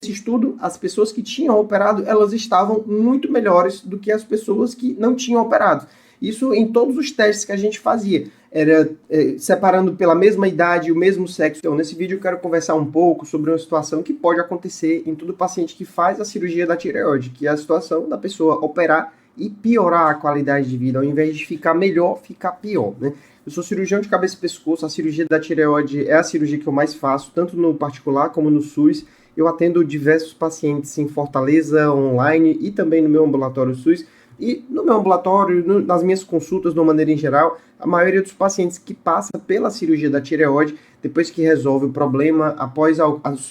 estudo, as pessoas que tinham operado, elas estavam muito melhores do que as pessoas que não tinham operado. Isso em todos os testes que a gente fazia. Era separando pela mesma idade e o mesmo sexo. Então, nesse vídeo eu quero conversar um pouco sobre uma situação que pode acontecer em todo paciente que faz a cirurgia da tireoide, que é a situação da pessoa operar e piorar a qualidade de vida, ao invés de ficar melhor, ficar pior, né? Eu sou cirurgião de cabeça e pescoço, a cirurgia da tireoide é a cirurgia que eu mais faço, tanto no particular como no SUS. Eu atendo diversos pacientes em Fortaleza, online e também no meu ambulatório SUS. E no meu ambulatório, nas minhas consultas, de uma maneira em geral, a maioria dos pacientes que passa pela cirurgia da tireoide, depois que resolve o problema, após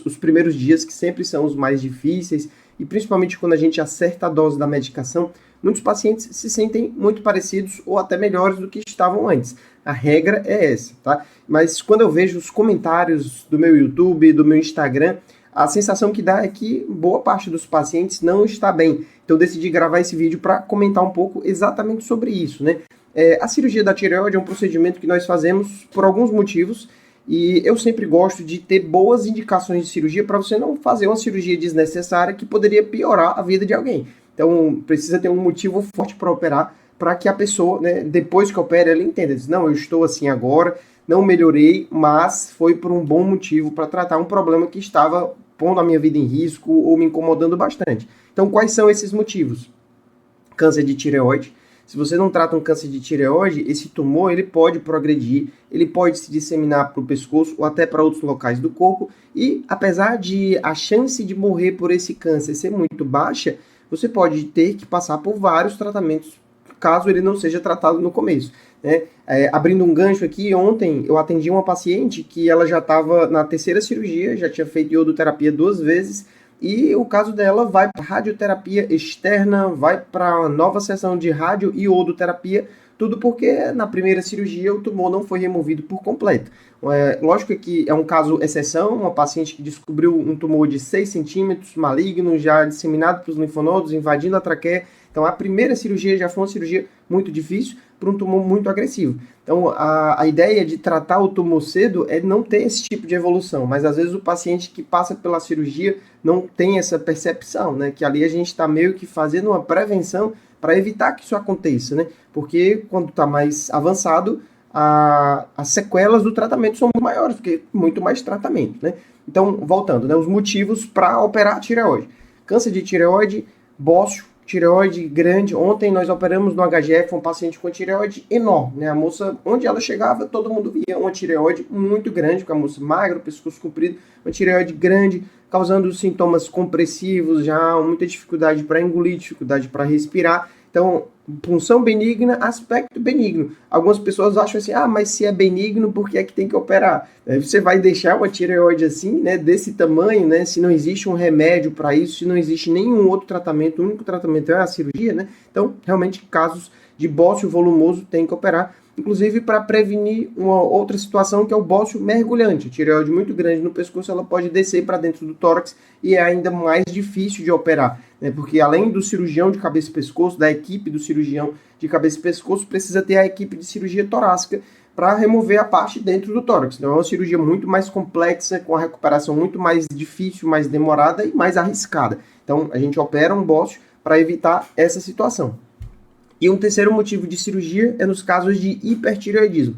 os primeiros dias, que sempre são os mais difíceis, e principalmente quando a gente acerta a dose da medicação, muitos pacientes se sentem muito parecidos ou até melhores do que estavam antes. A regra é essa, tá? Mas quando eu vejo os comentários do meu YouTube, do meu Instagram, a sensação que dá é que boa parte dos pacientes não está bem. Então eu decidi gravar esse vídeo para comentar um pouco exatamente sobre isso, né? A cirurgia da tireoide é um procedimento que nós fazemos por alguns motivos, e eu sempre gosto de ter boas indicações de cirurgia para você não fazer uma cirurgia desnecessária que poderia piorar a vida de alguém. Então precisa ter um motivo forte para operar, para que a pessoa, né, depois que opera, ela entenda. Diz, não, eu estou assim agora, não melhorei, mas foi por um bom motivo para tratar um problema que estava pondo a minha vida em risco ou me incomodando bastante. Então, quais são esses motivos? Câncer de tireoide. Se você não trata um câncer de tireoide, esse tumor ele pode progredir, ele pode se disseminar para o pescoço ou até para outros locais do corpo. E apesar de a chance de morrer por esse câncer ser muito baixa, você pode ter que passar por vários tratamentos, caso ele não seja tratado no começo, né? Abrindo um gancho aqui, ontem eu atendi uma paciente que ela já estava na terceira cirurgia, já tinha feito iodoterapia 2 vezes, e o caso dela vai para radioterapia externa, vai para uma nova sessão de radio e iodoterapia, tudo porque na primeira cirurgia o tumor não foi removido por completo. Lógico que é um caso exceção, uma paciente que descobriu um tumor de 6 centímetros, maligno, já disseminado para os linfonodos, invadindo a traqueia. Então a primeira cirurgia já foi uma cirurgia muito difícil para um tumor muito agressivo. Então a ideia de tratar o tumor cedo é não ter esse tipo de evolução, mas às vezes o paciente que passa pela cirurgia não tem essa percepção, né? Que ali a gente está meio que fazendo uma prevenção para evitar que isso aconteça, né? Porque quando está mais avançado, as sequelas do tratamento são muito maiores, porque muito mais tratamento, né? Então, voltando, né? Os motivos para operar a tireoide. Câncer de tireoide, bócio, tireoide grande. Ontem nós operamos no HGF um paciente com tireoide enorme, né? A moça, onde ela chegava, todo mundo via uma tireoide muito grande, com a moça magra, pescoço comprido, uma tireoide grande, causando sintomas compressivos, já muita dificuldade para engolir, dificuldade para respirar. Então, punção benigna, aspecto benigno. Algumas pessoas acham assim, mas se é benigno, por que é que tem que operar? Você vai deixar uma tireoide assim, né, desse tamanho, né, se não existe um remédio para isso, se não existe nenhum outro tratamento, o único tratamento é a cirurgia, né? Então, realmente, casos de bócio volumoso tem que operar, inclusive para prevenir uma outra situação que é o bócio mergulhante. A tireoide muito grande no pescoço, ela pode descer para dentro do tórax e é ainda mais difícil de operar, né? Porque além do cirurgião de cabeça e pescoço, da equipe do cirurgião de cabeça e pescoço, precisa ter a equipe de cirurgia torácica para remover a parte dentro do tórax. Então é uma cirurgia muito mais complexa, com a recuperação muito mais difícil, mais demorada e mais arriscada. Então a gente opera um bócio para evitar essa situação. E um terceiro motivo de cirurgia é nos casos de hipertireoidismo.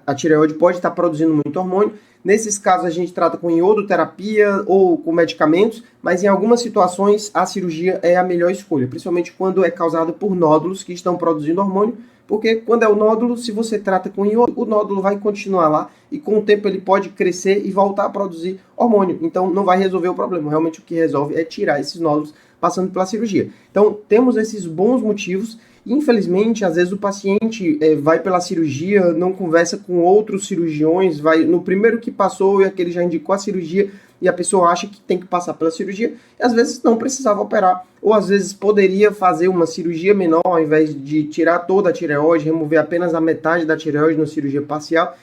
A tireoide pode estar produzindo muito hormônio. Nesses casos a gente trata com iodoterapia ou com medicamentos, mas em algumas situações a cirurgia é a melhor escolha, principalmente quando é causada por nódulos que estão produzindo hormônio, porque quando é o nódulo, se você trata com iodo, o nódulo vai continuar lá e com o tempo ele pode crescer e voltar a produzir hormônio. Então não vai resolver o problema. Realmente o que resolve é tirar esses nódulos passando pela cirurgia. Então temos esses bons motivos. Infelizmente, às vezes o paciente vai pela cirurgia, não conversa com outros cirurgiões, vai no primeiro que passou e aquele já indicou a cirurgia e a pessoa acha que tem que passar pela cirurgia e às vezes não precisava operar, ou às vezes poderia fazer uma cirurgia menor ao invés de tirar toda a tireoide, remover apenas a metade da tireoide na cirurgia parcial.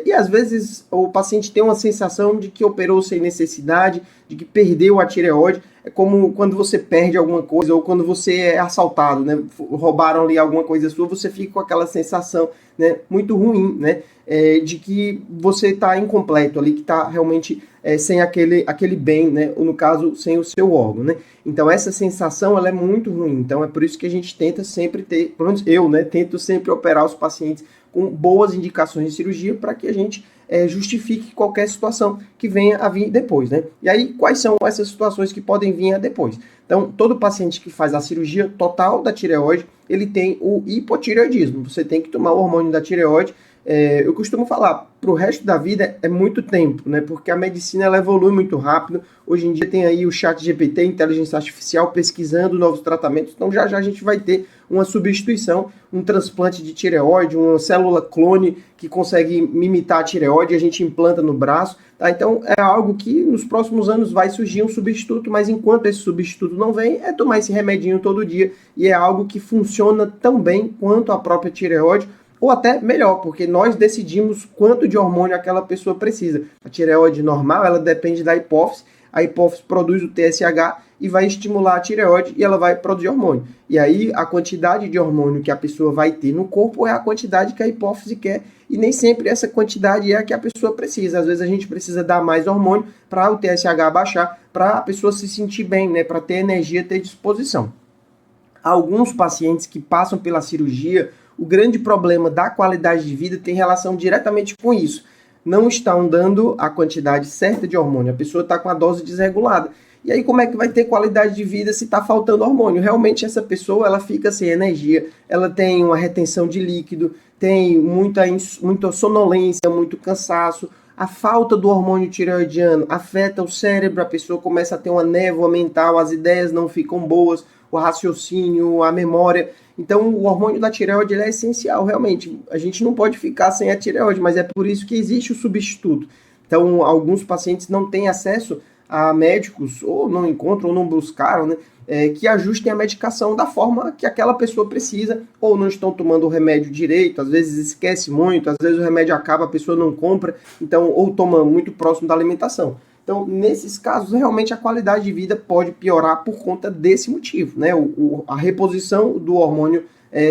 E às vezes o paciente tem uma sensação de que operou sem necessidade, de que perdeu a tireoide. É como quando você perde alguma coisa ou quando você é assaltado, né? Roubaram ali alguma coisa sua, você fica com aquela sensação, né, muito ruim, né? De que você está incompleto ali, que está realmente sem aquele bem, né? Ou no caso, sem o seu órgão, né? Então essa sensação ela é muito ruim. Então é por isso que a gente tenta sempre ter, pelo menos eu, né? Tento sempre operar os pacientes com boas indicações de cirurgia para que a gente justifique qualquer situação que venha a vir depois, né? E aí, quais são essas situações que podem vir a depois? Então, todo paciente que faz a cirurgia total da tireoide, ele tem o hipotireoidismo. Você tem que tomar o hormônio da tireoide. Eu costumo falar, para o resto da vida é muito tempo, né? Porque a medicina ela evolui muito rápido. Hoje em dia tem aí o ChatGPT, inteligência artificial, pesquisando novos tratamentos. Então já já a gente vai ter uma substituição, um transplante de tireoide, uma célula clone que consegue imitar a tireoide, a gente implanta no braço. Tá? Então é algo que nos próximos anos vai surgir um substituto, mas enquanto esse substituto não vem, é tomar esse remedinho todo dia. E é algo que funciona tão bem quanto a própria tireoide, ou até melhor, porque nós decidimos quanto de hormônio aquela pessoa precisa. A tireoide normal, ela depende da hipófise, a hipófise produz o TSH e vai estimular a tireoide e ela vai produzir hormônio. E aí a quantidade de hormônio que a pessoa vai ter no corpo é a quantidade que a hipófise quer, e nem sempre essa quantidade é a que a pessoa precisa. Às vezes a gente precisa dar mais hormônio para o TSH baixar, para a pessoa se sentir bem, né, para ter energia, ter disposição. Alguns pacientes que passam pela cirurgia, o grande problema da qualidade de vida tem relação diretamente com isso. Não estão dando a quantidade certa de hormônio. A pessoa está com a dose desregulada. E aí como é que vai ter qualidade de vida se está faltando hormônio? Realmente essa pessoa ela fica sem energia, ela tem uma retenção de líquido, tem muita sonolência, muito cansaço. A falta do hormônio tireoidiano afeta o cérebro, a pessoa começa a ter uma névoa mental, as ideias não ficam boas, o raciocínio, a memória. Então, o hormônio da tireoide ele é essencial, realmente. A gente não pode ficar sem a tireoide, mas é por isso que existe o substituto. Então, alguns pacientes não têm acesso a médicos, ou não encontram, ou não buscaram, né, que ajustem a medicação da forma que aquela pessoa precisa, ou não estão tomando o remédio direito, às vezes esquece muito, às vezes o remédio acaba, a pessoa não compra, então, ou toma muito próximo da alimentação. Então, nesses casos, realmente a qualidade de vida pode piorar por conta desse motivo, né? A reposição do hormônio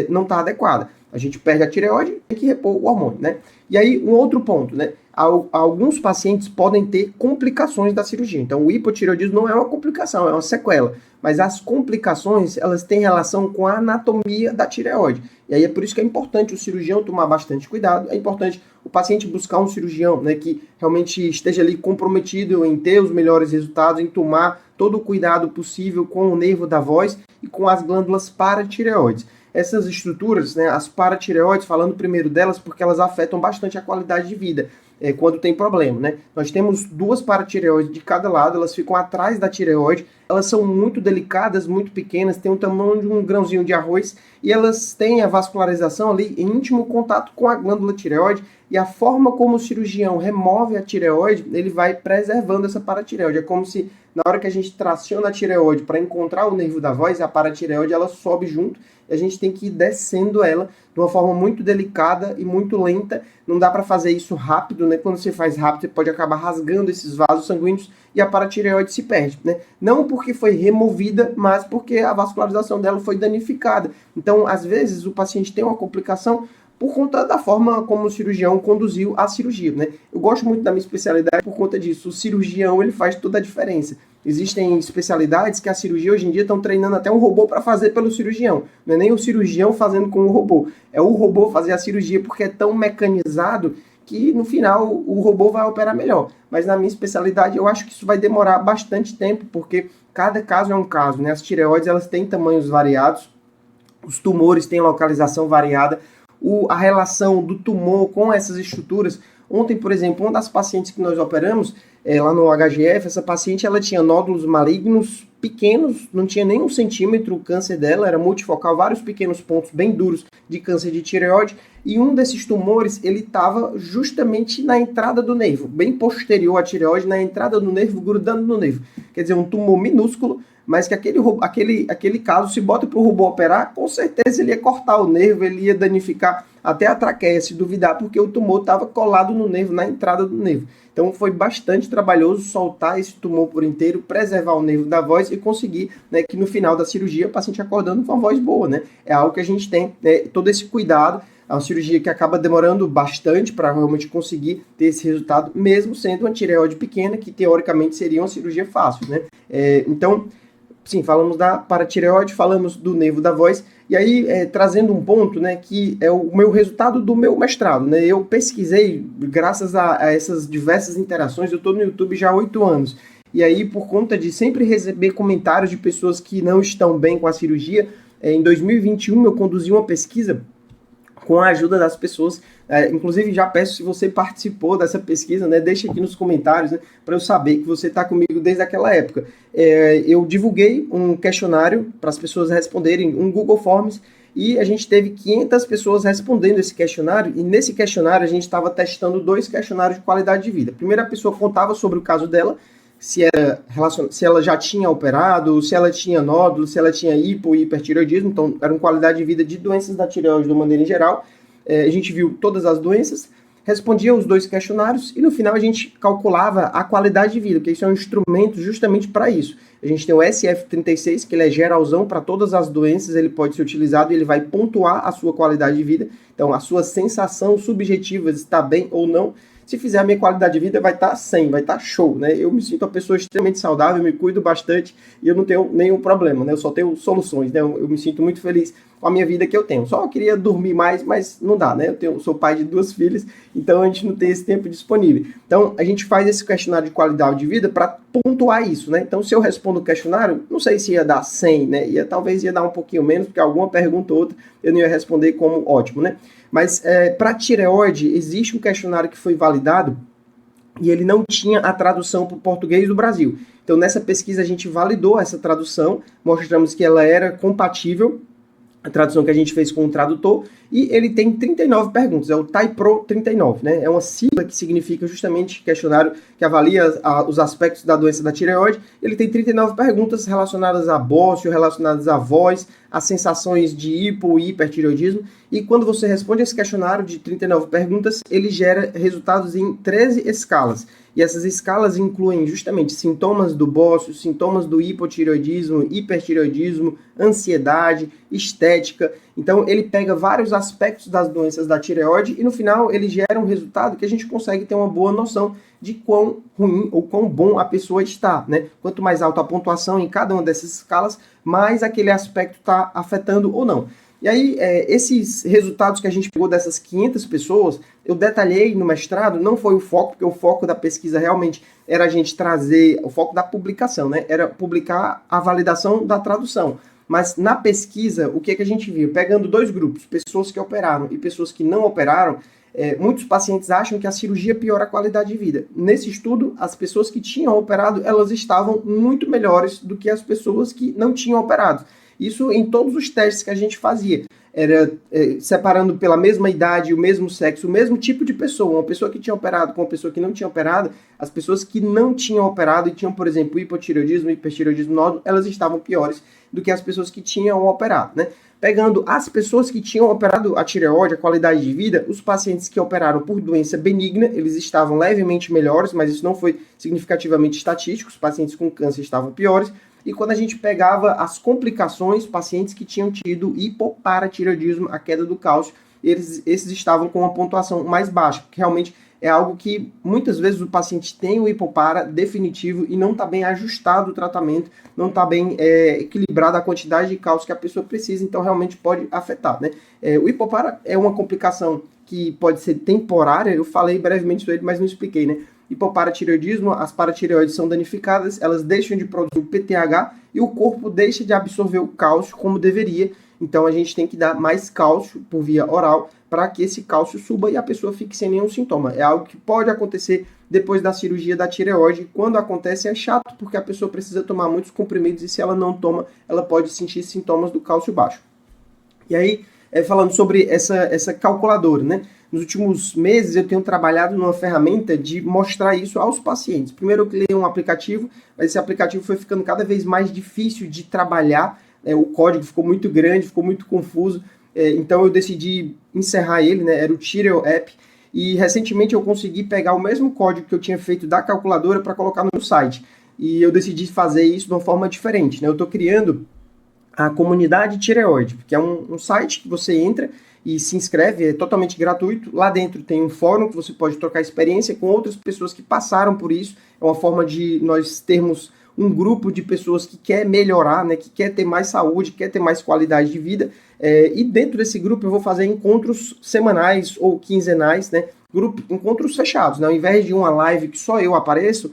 não está adequada. A gente perde a tireoide, tem que repor o hormônio, né? E aí, um outro ponto, né? Alguns pacientes podem ter complicações da cirurgia. Então, o hipotireoidismo não é uma complicação, é uma sequela. Mas as complicações, elas têm relação com a anatomia da tireoide. E aí é por isso que é importante o cirurgião tomar bastante cuidado. É importante o paciente buscar um cirurgião, né, que realmente esteja ali comprometido em ter os melhores resultados, em tomar todo o cuidado possível com o nervo da voz e com as glândulas paratireoides. Essas estruturas, né, as paratireoides, falando primeiro delas, porque elas afetam bastante a qualidade de vida quando tem problema, né? Nós temos duas paratireoides de cada lado, elas ficam atrás da tireoide, elas são muito delicadas, muito pequenas, têm o tamanho de um grãozinho de arroz e elas têm a vascularização ali em íntimo contato com a glândula tireoide, e a forma como o cirurgião remove a tireoide, ele vai preservando essa paratireoide. É como se na hora que a gente traciona a tireoide para encontrar o nervo da voz, a paratireoide ela sobe junto e a gente tem que ir descendo ela de uma forma muito delicada e muito lenta. Não dá para fazer isso rápido, né? Quando você faz rápido, você pode acabar rasgando esses vasos sanguíneos e a paratireoide se perde, né? Não porque foi removida, mas porque a vascularização dela foi danificada. Então, às vezes, o paciente tem uma complicação por conta da forma como o cirurgião conduziu a cirurgia, né? Eu gosto muito da minha especialidade por conta disso. O cirurgião, ele faz toda a diferença. Existem especialidades que a cirurgia hoje em dia estão treinando até um robô para fazer pelo cirurgião. Não é nem o cirurgião fazendo com o robô. É o robô fazer a cirurgia porque é tão mecanizado que no final o robô vai operar melhor. Mas na minha especialidade eu acho que isso vai demorar bastante tempo, porque cada caso é um caso, né? As tireoides, elas têm tamanhos variados, os tumores têm localização variada, a relação do tumor com essas estruturas. Ontem, por exemplo, uma das pacientes que nós operamos, lá no HGF, essa paciente ela tinha nódulos malignos pequenos, não tinha nem 1 centímetro o câncer dela, era multifocal, vários pequenos pontos bem duros de câncer de tireoide, e um desses tumores, ele estava justamente na entrada do nervo, bem posterior à tireoide, na entrada do nervo, grudando no nervo. Quer dizer, um tumor minúsculo, mas que aquele caso, se bota para o robô operar, com certeza ele ia cortar o nervo, ele ia danificar até a traqueia, se duvidar, porque o tumor estava colado no nervo, na entrada do nervo. Então foi bastante trabalhoso soltar esse tumor por inteiro, preservar o nervo da voz e conseguir, né, que no final da cirurgia o paciente acordando com uma voz boa, né? É algo que a gente tem, né, todo esse cuidado. É uma cirurgia que acaba demorando bastante para realmente conseguir ter esse resultado, mesmo sendo uma tireoide pequena, que teoricamente seria uma cirurgia fácil, né? Então, sim, falamos da paratireoide, falamos do nervo da voz, e aí trazendo um ponto, né, que é o meu resultado do meu mestrado, né? Eu pesquisei, graças a essas diversas interações, eu estou no YouTube já há 8 anos, e aí por conta de sempre receber comentários de pessoas que não estão bem com a cirurgia, em 2021 eu conduzi uma pesquisa com a ajuda das pessoas. Inclusive, já peço, se você participou dessa pesquisa, né, deixa aqui nos comentários, né, para eu saber que você está comigo desde aquela época. Eu divulguei um questionário para as pessoas responderem, um Google Forms, e a gente teve 500 pessoas respondendo esse questionário, e nesse questionário a gente estava testando 2 questionários de qualidade de vida. Primeiro, a pessoa contava sobre o caso dela, se ela já tinha operado, se ela tinha nódulo, se ela tinha hipertireoidismo, então era uma qualidade de vida de doenças da tireoide de uma maneira em geral. A gente viu todas as doenças, respondia os 2 questionários e no final a gente calculava a qualidade de vida, porque isso é um instrumento justamente para isso. A gente tem o SF36, que ele é geralzão para todas as doenças, ele pode ser utilizado e ele vai pontuar a sua qualidade de vida, então a sua sensação subjetiva de estar bem ou não. Se fizer a minha qualidade de vida, vai estar 100, vai estar show, né? Eu me sinto uma pessoa extremamente saudável, me cuido bastante e eu não tenho nenhum problema, né? Eu só tenho soluções, né? Eu me sinto muito feliz com a minha vida que eu tenho. Só queria dormir mais, mas não dá, né? Eu sou pai de 2 filhas, então a gente não tem esse tempo disponível. Então, a gente faz esse questionário de qualidade de vida para pontuar isso, né? Então, se eu respondo o questionário, não sei se ia dar 100, né? Talvez ia dar um pouquinho menos, porque alguma pergunta ou outra eu não ia responder como ótimo, né? Mas para tireoide, existe um questionário que foi validado e ele não tinha a tradução para o português do Brasil. Então, nessa pesquisa, a gente validou essa tradução, mostramos que ela era compatível, a tradução que a gente fez com o tradutor, e ele tem 39 perguntas, é o TAIPRO 39, né? É uma sigla que significa justamente questionário que avalia os aspectos da doença da tireoide. Ele tem 39 perguntas relacionadas a bócio, relacionadas à voz, a sensações de hipo e hipertireoidismo, e quando você responde esse questionário de 39 perguntas, ele gera resultados em 13 escalas. E essas escalas incluem justamente sintomas do bócio, sintomas do hipotireoidismo, hipertireoidismo, ansiedade, estética. Então, ele pega vários aspectos das doenças da tireoide e, no final, ele gera um resultado que a gente consegue ter uma boa noção de quão ruim ou quão bom a pessoa está, né? Quanto mais alta a pontuação em cada uma dessas escalas, mais aquele aspecto está afetando ou não. E aí, esses resultados que a gente pegou dessas 500 pessoas, eu detalhei no mestrado, não foi o foco, porque o foco da pesquisa realmente era a gente trazer, o foco da publicação, né? Era publicar a validação da tradução. Mas na pesquisa, o que é que a gente viu? Pegando 2 grupos, pessoas que operaram e pessoas que não operaram, muitos pacientes acham que a cirurgia piora a qualidade de vida. Nesse estudo, as pessoas que tinham operado, elas estavam muito melhores do que as pessoas que não tinham operado. Isso em todos os testes que a gente fazia. Era separando pela mesma idade, o mesmo sexo, o mesmo tipo de pessoa. Uma pessoa que tinha operado com uma pessoa que não tinha operado, as pessoas que não tinham operado e tinham, por exemplo, hipotireoidismo, hipertireoidismo nódulo, elas estavam piores do que as pessoas que tinham operado, né? Pegando as pessoas que tinham operado a tireoide, a qualidade de vida, os pacientes que operaram por doença benigna, eles estavam levemente melhores, mas isso não foi significativamente estatístico, os pacientes com câncer estavam piores. E quando a gente pegava as complicações, pacientes que tinham tido hipoparatireoidismo, a queda do cálcio, esses estavam com uma pontuação mais baixa, porque realmente é algo que muitas vezes o paciente tem o hipopara definitivo e não está bem ajustado o tratamento, não está bem equilibrada a quantidade de cálcio que a pessoa precisa, então realmente pode afetar, né? O hipopara é uma complicação que pode ser temporária, eu falei brevemente sobre ele, mas não expliquei, né? Hipoparatireoidismo, as paratireoides são danificadas, elas deixam de produzir o PTH e o corpo deixa de absorver o cálcio como deveria. Então a gente tem que dar mais cálcio por via oral para que esse cálcio suba e a pessoa fique sem nenhum sintoma. É algo que pode acontecer depois da cirurgia da tireoide. Quando acontece é chato porque a pessoa precisa tomar muitos comprimidos e se ela não toma, ela pode sentir sintomas do cálcio baixo. E aí, falando sobre essa calculadora, né? Nos últimos meses eu tenho trabalhado numa ferramenta de mostrar isso aos pacientes. Primeiro eu criei um aplicativo, mas esse aplicativo foi ficando cada vez mais difícil de trabalhar. O código ficou muito grande, ficou muito confuso. Então eu decidi encerrar ele, né? Era o Tireo App. E recentemente eu consegui pegar o mesmo código que eu tinha feito da calculadora para colocar no site. E eu decidi fazer isso de uma forma diferente, né? Eu estou criando a comunidade tireoide, que é um site que você entra e se inscreve, é totalmente gratuito. Lá dentro tem um fórum que você pode trocar experiência com outras pessoas que passaram por isso. É uma forma de nós termos um grupo de pessoas que quer melhorar, né, que quer ter mais saúde, quer ter mais qualidade de vida. E dentro desse grupo eu vou fazer encontros semanais ou quinzenais, né, encontros fechados, né, ao invés de uma live que só eu apareço.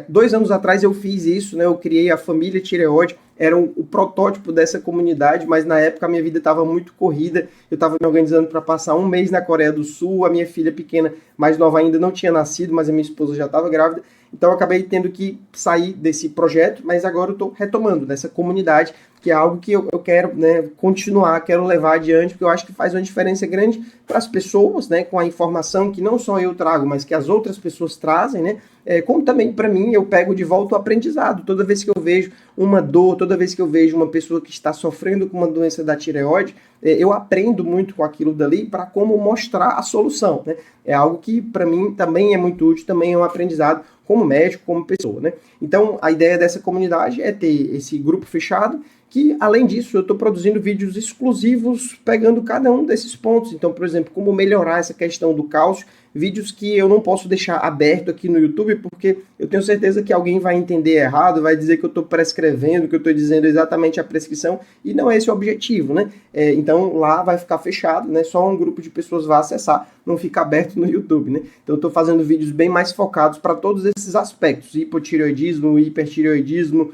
2 anos atrás eu fiz isso, né, eu criei a família Tireoide, era o protótipo dessa comunidade, mas na época a minha vida estava muito corrida, eu estava me organizando para passar um mês na Coreia do Sul, a minha filha pequena, mais nova ainda, não tinha nascido, mas a minha esposa já estava grávida, então eu acabei tendo que sair desse projeto, mas agora eu estou retomando nessa comunidade, que é algo que eu quero, né, continuar, quero levar adiante, porque eu acho que faz uma diferença grande para as pessoas, né, com a informação que não só eu trago, mas que as outras pessoas trazem, né, como também para mim eu pego de volta o aprendizado. Toda vez que eu vejo uma dor, toda vez que eu vejo uma pessoa que está sofrendo com uma doença da tireoide, eu aprendo muito com aquilo dali para como mostrar a solução, né? É algo que para mim também é muito útil, também é um aprendizado como médico, como pessoa, né? Então a ideia dessa comunidade é ter esse grupo fechado, que além disso eu estou produzindo vídeos exclusivos pegando cada um desses pontos. Então, por exemplo, como melhorar essa questão do cálcio, vídeos que eu não posso deixar aberto aqui no YouTube, porque eu tenho certeza que alguém vai entender errado, vai dizer que eu estou prescrevendo, que eu estou dizendo exatamente a prescrição, e não é esse o objetivo, né? Então lá vai ficar fechado, né? Só um grupo de pessoas vai acessar, não fica aberto no YouTube, né? Então eu estou fazendo vídeos bem mais focados para todos esses aspectos, hipotireoidismo, hipertireoidismo,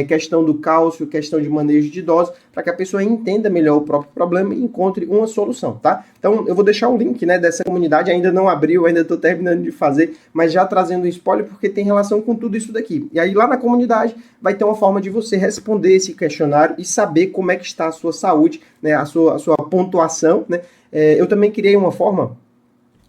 questão do cálcio, questão de manejo de dose, para que a pessoa entenda melhor o próprio problema e encontre uma solução, tá? Então eu vou deixar o link, né, dessa comunidade, ainda não abriu, ainda estou terminando de fazer, mas já trazendo um spoiler porque tem relação com tudo isso daqui. E aí lá na comunidade vai ter uma forma de você responder esse questionário e saber como é que está a sua saúde, né, a sua pontuação, né? Eu também criei uma forma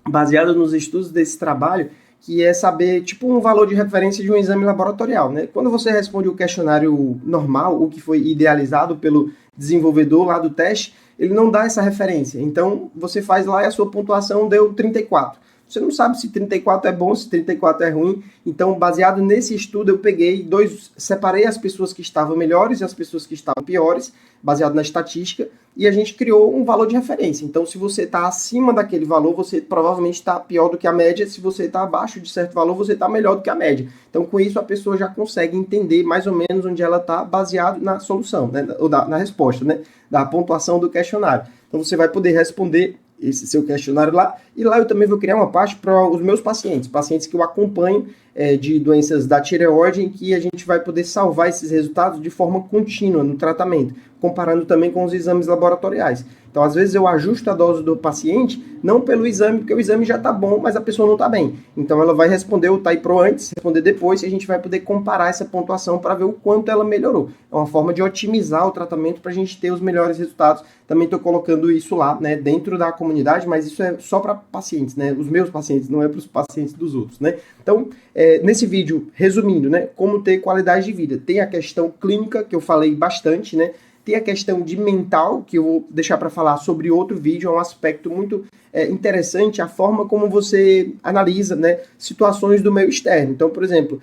baseada nos estudos desse trabalho, que é saber, tipo, um valor de referência de um exame laboratorial, né? Quando você responde o questionário normal, o que foi idealizado pelo desenvolvedor lá do teste, ele não dá essa referência. Então, você faz lá e a sua pontuação deu 34. Você não sabe se 34 é bom, se 34 é ruim. Então, baseado nesse estudo, eu separei as pessoas que estavam melhores e as pessoas que estavam piores, baseado na estatística, e a gente criou um valor de referência. Então, se você está acima daquele valor, você provavelmente está pior do que a média. Se você está abaixo de certo valor, você está melhor do que a média. Então, com isso, a pessoa já consegue entender mais ou menos onde ela está, baseado na solução, né? Ou na resposta, né? Da pontuação do questionário. Então, você vai poder responder esse seu questionário lá, e lá eu também vou criar uma parte para os meus pacientes que eu acompanho de doenças da tireoide, em que a gente vai poder salvar esses resultados de forma contínua no tratamento, comparando também com os exames laboratoriais. Então, às vezes eu ajusto a dose do paciente, não pelo exame, porque o exame já está bom, mas a pessoa não está bem. Então, ela vai responder o TAIPRO antes, responder depois, e a gente vai poder comparar essa pontuação para ver o quanto ela melhorou. É uma forma de otimizar o tratamento para a gente ter os melhores resultados. Também estou colocando isso lá, né, dentro da comunidade, mas isso é só para pacientes, né, os meus pacientes, não é para os pacientes dos outros, né. Então, nesse vídeo, resumindo, né, como ter qualidade de vida, tem a questão clínica, que eu falei bastante, né, tem a questão de mental, que eu vou deixar para falar sobre outro vídeo, é um aspecto muito interessante, a forma como você analisa, né, situações do meio externo. Então, por exemplo,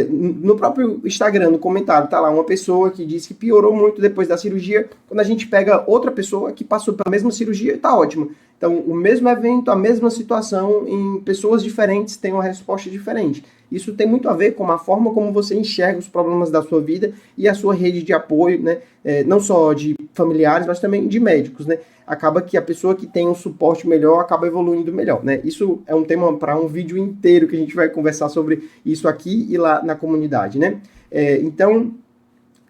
no próprio Instagram, no comentário, tá lá uma pessoa que diz que piorou muito depois da cirurgia. Quando a gente pega outra pessoa que passou pela mesma cirurgia, tá ótimo. Então, o mesmo evento, a mesma situação, em pessoas diferentes tem uma resposta diferente. Isso tem muito a ver com a forma como você enxerga os problemas da sua vida e a sua rede de apoio, né? Não só de familiares, mas também de médicos, né? Acaba que a pessoa que tem um suporte melhor acaba evoluindo melhor, né? Isso é um tema para um vídeo inteiro que a gente vai conversar sobre isso aqui e lá na comunidade, né? Então,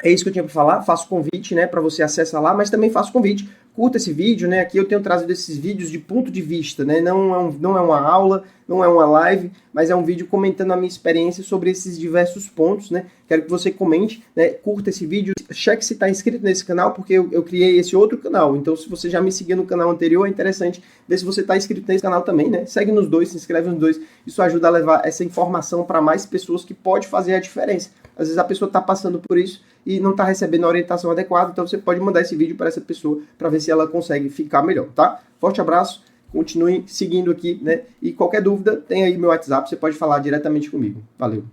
é isso que eu tinha para falar. Faço convite, né, para você acessar lá, mas também faço convite, curta esse vídeo, né? Aqui eu tenho trazido esses vídeos de ponto de vista, né? Não é uma aula, não é uma live, mas é um vídeo comentando a minha experiência sobre esses diversos pontos, né? Quero que você comente, né? Curta esse vídeo, cheque se está inscrito nesse canal, porque eu criei esse outro canal. Então, se você já me seguiu no canal anterior, é interessante ver se você está inscrito nesse canal também, né? Segue nos dois, se inscreve nos dois. Isso ajuda a levar essa informação para mais pessoas, que pode fazer a diferença. Às vezes a pessoa está passando por isso e não está recebendo a orientação adequada, então você pode mandar esse vídeo para essa pessoa para ver se ela consegue ficar melhor, tá? Forte abraço, continuem seguindo aqui, né? E qualquer dúvida, tem aí meu WhatsApp, você pode falar diretamente comigo. Valeu!